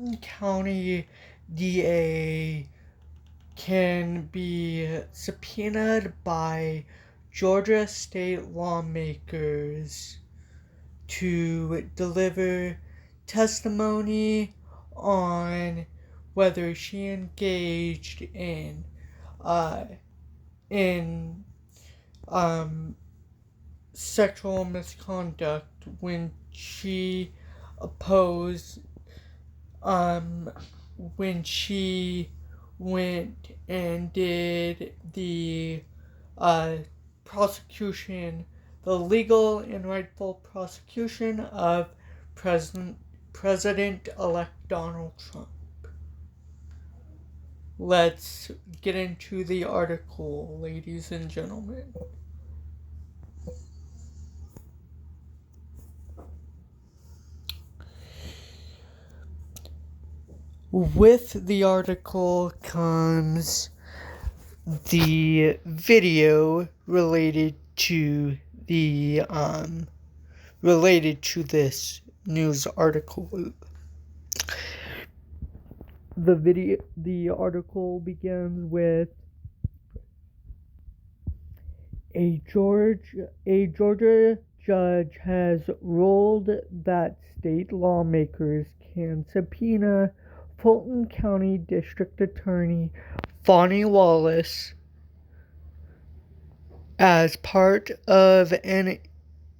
Fulton County DA can be subpoenaed by Georgia state lawmakers to deliver testimony on whether she engaged in sexual misconduct when she opposed when she went and did the prosecution, the legal and rightful prosecution of President-elect Donald Trump. Let's get into the article, ladies and gentlemen. With the article comes the video related to this news article. The article begins with a Georgia judge has ruled that state lawmakers can subpoena Fulton County District Attorney Fani Willis as part of an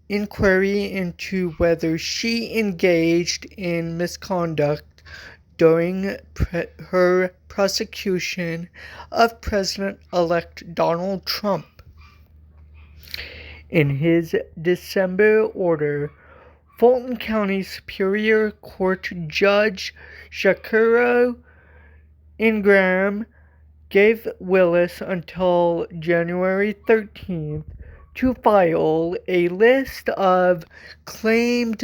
inquiry into whether she engaged in misconduct during her prosecution of President-elect Donald Trump. In his December order, Fulton County Superior Court Judge Shakuro Ingram gave Willis until January 13th to file a list of claimed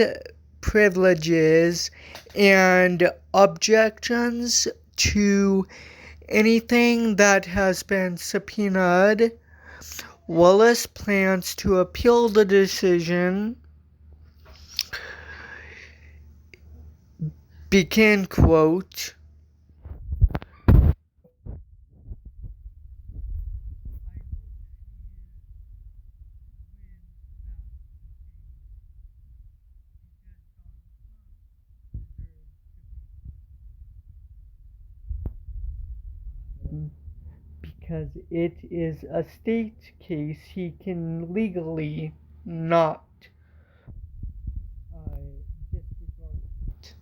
privileges and objections to anything that has been subpoenaed. Willis plans to appeal the decision. Begin quote. Because it is a state case, he can legally not disregard it.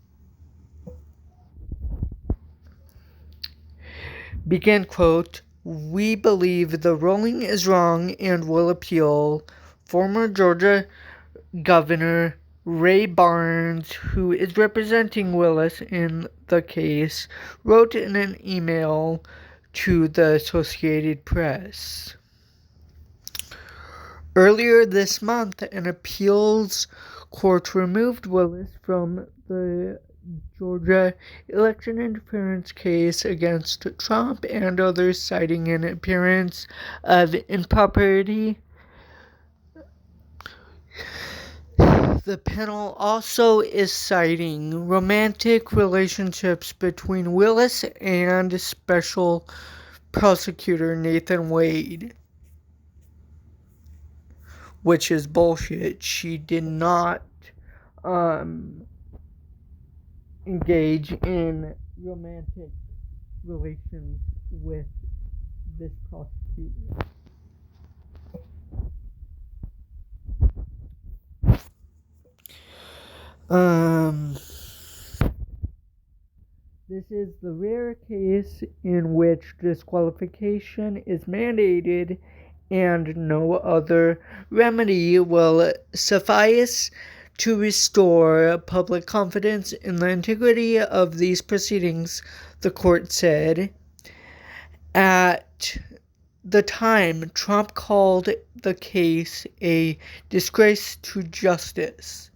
Begin quote. We believe the ruling is wrong and will appeal. Former Georgia Governor Ray Barnes, who is representing Willis in the case, wrote in an email to the Associated Press. Earlier this month, an appeals court removed Willis from the Georgia election interference case against Trump and others, citing an appearance of impropriety. The panel also is citing romantic relationships between Willis and Special Prosecutor Nathan Wade, which is bullshit. She did not engage in romantic relations with this prosecutor. This is the rare case in which disqualification is mandated and no other remedy will suffice to restore public confidence in the integrity of these proceedings, the court said. At the time, Trump called the case a disgrace to justice.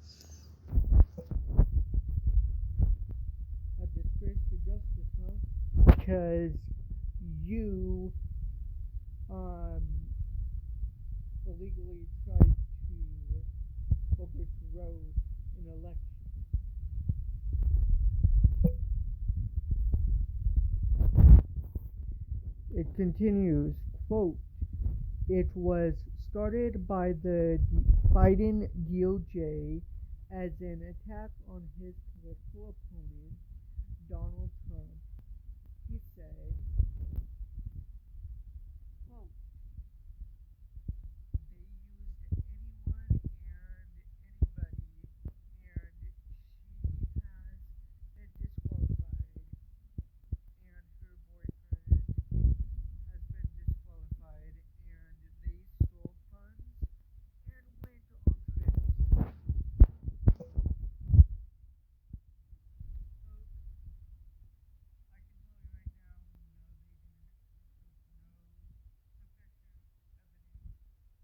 A disgrace to justice, huh? Because you illegally tried to overthrow an election. continues, quote, "It was started by the Biden DOJ as an attack on his political opponent, Donald Trump." He said, quote, "They used anyone and anybody, and she has been disqualified, and her boyfriend has been disqualified, and they stole funds and went on trips." I can tell you right now, no, they didn't. There's no sufficient evidence that they did sufficient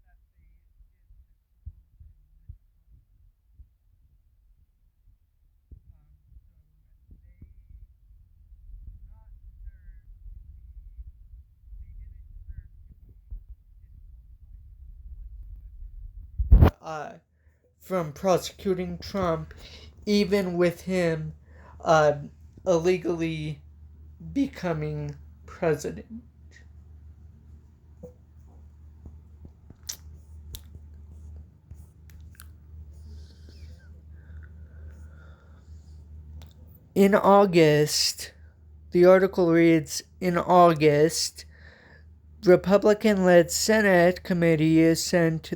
evidence. They didn't deserve to be disqualified from prosecuting Trump, even with him uh, illegally becoming president. In August, the article reads, in August, Republican-led Senate committee sent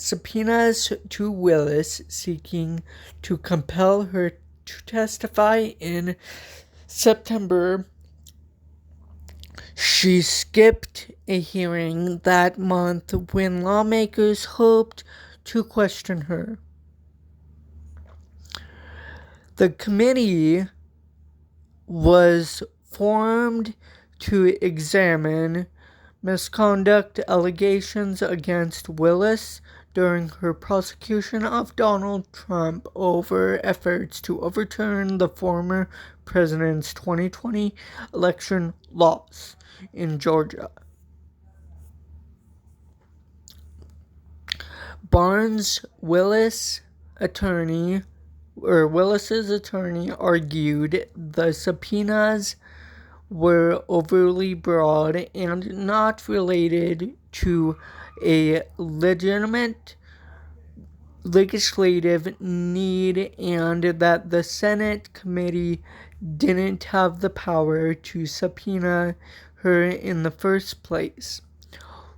subpoenas to Willis, seeking to compel her to testify in September. She skipped a hearing that month when lawmakers hoped to question her. The committee was formed to examine misconduct allegations against Willis during her prosecution of Donald Trump over efforts to overturn the former president's 2020 election loss in Georgia. Willis's attorney argued the subpoenas were overly broad and not related to a legitimate legislative need, and that the Senate committee didn't have the power to subpoena her in the first place.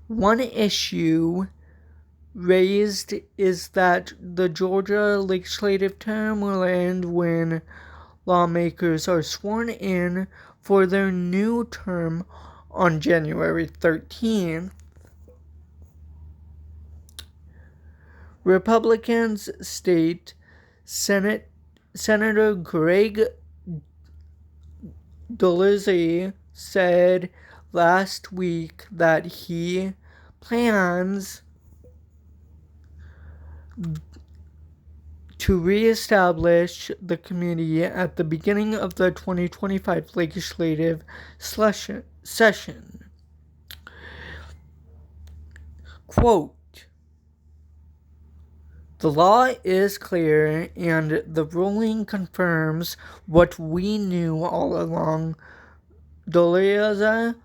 One issue raised is that the Georgia legislative term will end when lawmakers are sworn in for their new term on January 13th. Republicans state Senator Greg Dolezal said last week that he plans to reestablish the committee at the beginning of the 2025 legislative session. Quote, "The law is clear, and the ruling confirms what we knew all along," Dolezal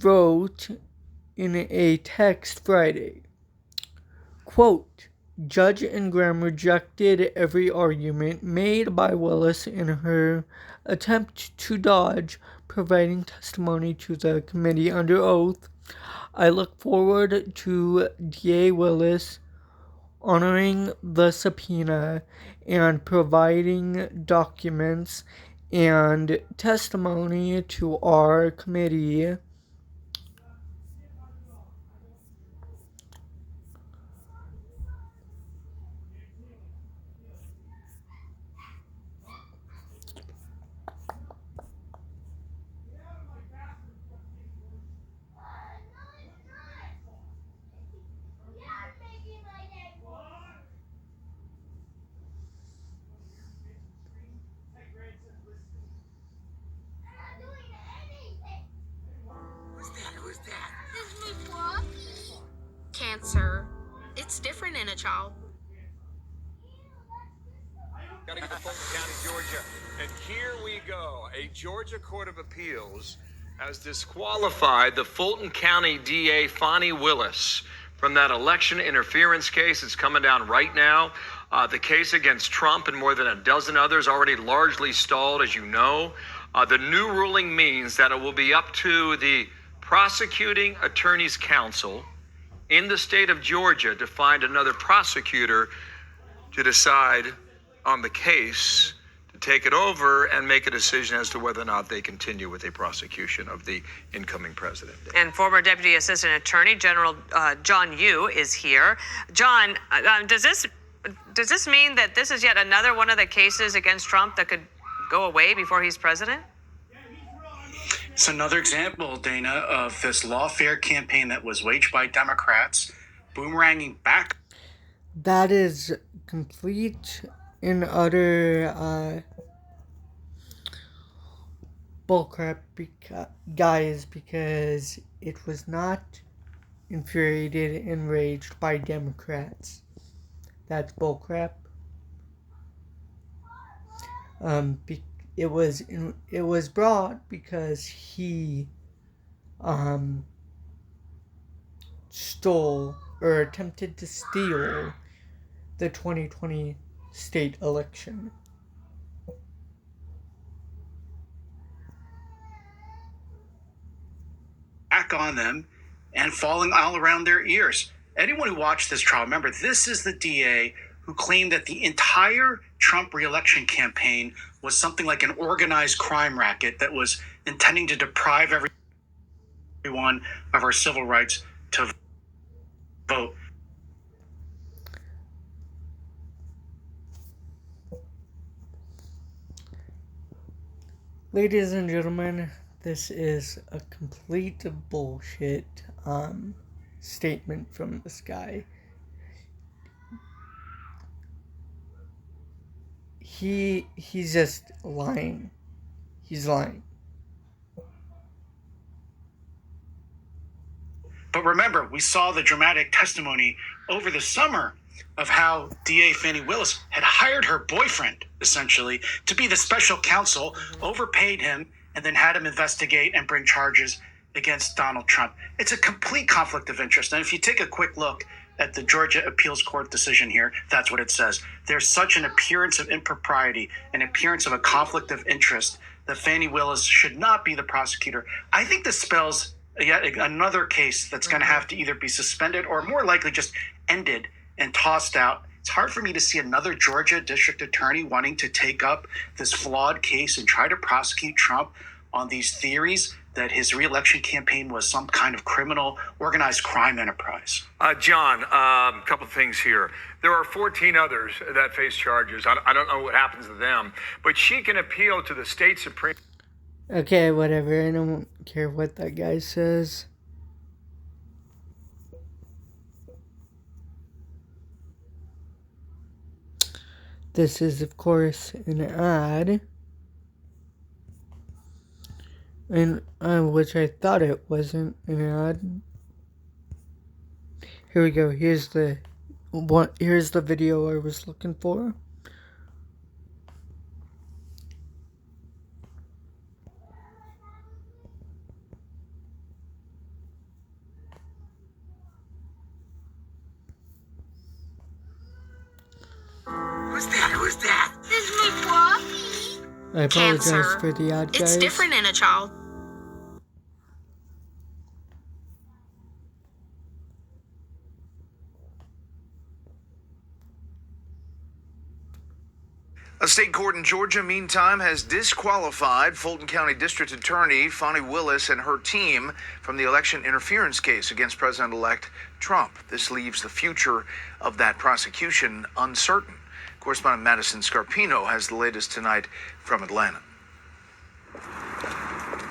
wrote in a text Friday. Quote, "Judge Ingram rejected every argument made by Willis in her attempt to dodge providing testimony to the committee under oath. I look forward to DA Willis honoring the subpoena and providing documents and testimony to our committee." Who's that? It's my puppy. Cancer. It's different in a child. Got to go to Fulton County, Georgia. And here we go. A Georgia Court of Appeals has disqualified the Fulton County DA Fani Willis from that election interference case. It's coming down right now. The case against Trump and more than a dozen others already largely stalled, as you know. The new ruling means that it will be up to the prosecuting attorney's council in the state of Georgia to find another prosecutor to decide on the case, to take it over and make a decision as to whether or not they continue with a prosecution of the incoming president. And former Deputy Assistant Attorney General John Yoo is here. John, does this mean that this is yet another one of the cases against Trump that could go away before he's president? It's another example, Dana, of this lawfare campaign that was waged by Democrats, boomeranging back. That is complete and utter bullcrap, guys, because it was not infuriated and enraged by Democrats. That's bullcrap. It was brought because he stole or attempted to steal the 2020 state election. Back on them and falling all around their ears. Anyone who watched this trial, remember, this is the DA who claimed that the entire Trump reelection campaign was something like an organized crime racket that was intending to deprive everyone of our civil rights to vote. Ladies and gentlemen, this is a complete bullshit statement from this guy. He's just lying. He's lying. But remember, we saw the dramatic testimony over the summer of how DA Fani Willis had hired her boyfriend, essentially, to be the special counsel, overpaid him, and then had him investigate and bring charges against Donald Trump. It's a complete conflict of interest. And if you take a quick look at the Georgia Appeals Court decision here, that's what it says. There's such an appearance of impropriety, an appearance of a conflict of interest, that Fani Willis should not be the prosecutor. I think this spells yet another case that's going to have to either be suspended or more likely just ended and tossed out. It's hard for me to see another Georgia district attorney wanting to take up this flawed case and try to prosecute Trump on these theories that his reelection campaign was some kind of criminal organized crime enterprise. John, a couple of things here. There are 14 others that face charges. I don't know what happens to them, but she can appeal to the state Supreme. Okay, whatever. I don't care what that guy says. This is, of course, an ad. And which I thought it wasn't an ad. Here we go. Here's the video I was looking for. Who's that? This is my puppy. I apologize Cancer. for the ad, guys. It's different in a child. A state court in Georgia, meantime, has disqualified Fulton County District Attorney Fani Willis and her team from the election interference case against President-elect Trump. This leaves the future of that prosecution uncertain. Correspondent Madison Scarpino has the latest tonight from Atlanta.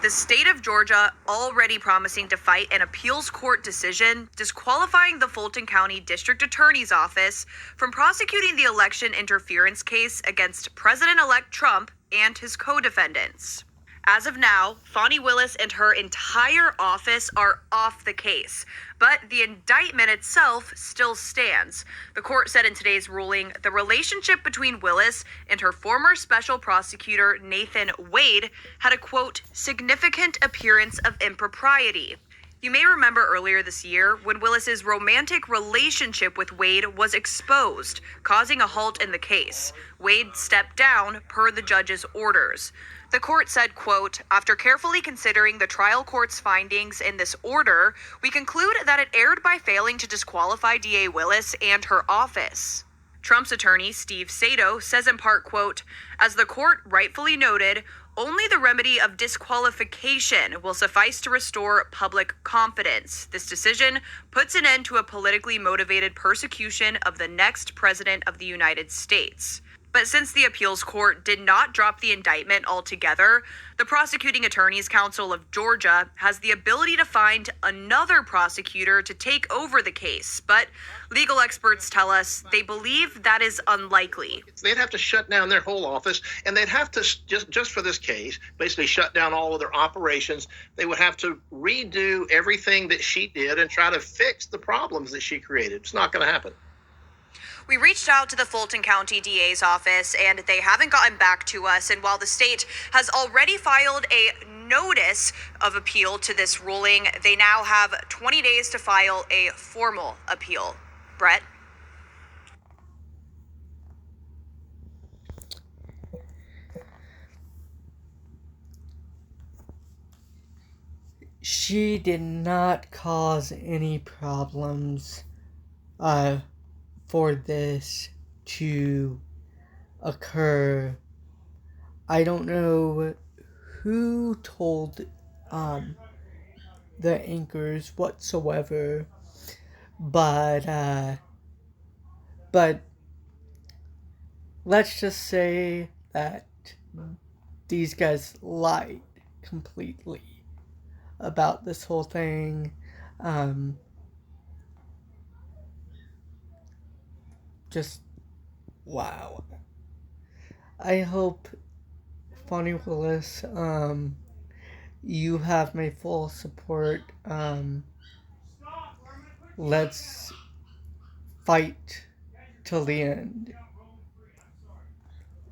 The state of Georgia already promising to fight an appeals court decision disqualifying the Fulton County District Attorney's Office from prosecuting the election interference case against President-elect Trump and his co-defendants. As of now, Fani Willis and her entire office are off the case, but the indictment itself still stands. The court said in today's ruling the relationship between Willis and her former special prosecutor, Nathan Wade, had a, quote, significant appearance of impropriety. You may remember earlier this year when Willis's romantic relationship with Wade was exposed, causing a halt in the case. Wade stepped down per the judge's orders. The court said, quote, after carefully considering the trial court's findings in this order, we conclude that it erred by failing to disqualify DA Willis and her office. Trump's attorney, Steve Sato, says in part, quote, as the court rightfully noted, only the remedy of disqualification will suffice to restore public confidence. This decision puts an end to a politically motivated persecution of the next president of the United States. But since the appeals court did not drop the indictment altogether, the Prosecuting Attorneys Council of Georgia has the ability to find another prosecutor to take over the case. But legal experts tell us they believe that is unlikely. They'd have to shut down their whole office, and they'd have to, just for this case, basically shut down all of their operations. They would have to redo everything that she did and try to fix the problems that she created. It's not going to happen. We reached out to the Fulton County DA's office, and they haven't gotten back to us. And while the state has already filed a notice of appeal to this ruling, they now have 20 days to file a formal appeal. Brett? She did not cause any problems for this to occur. I don't know who told the anchors whatsoever, but let's just say that these guys lied completely about this whole thing. Just wow. I hope, Fani Willis, you have my full support. Let's fight till the end,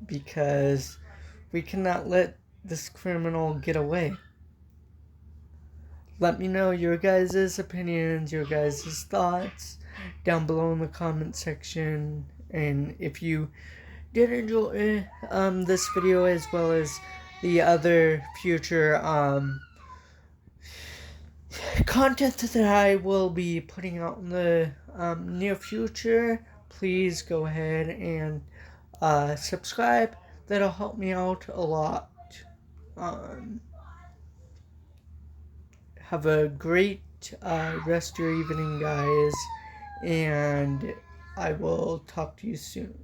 because we cannot let this criminal get away. Let me know your guys' opinions, your guys' thoughts down below in the comment section. And if you did enjoy this video, as well as the other future content that I will be putting out in the near future, please go ahead and subscribe. That'll help me out a lot. Have a great rest of your evening, guys, and I will talk to you soon.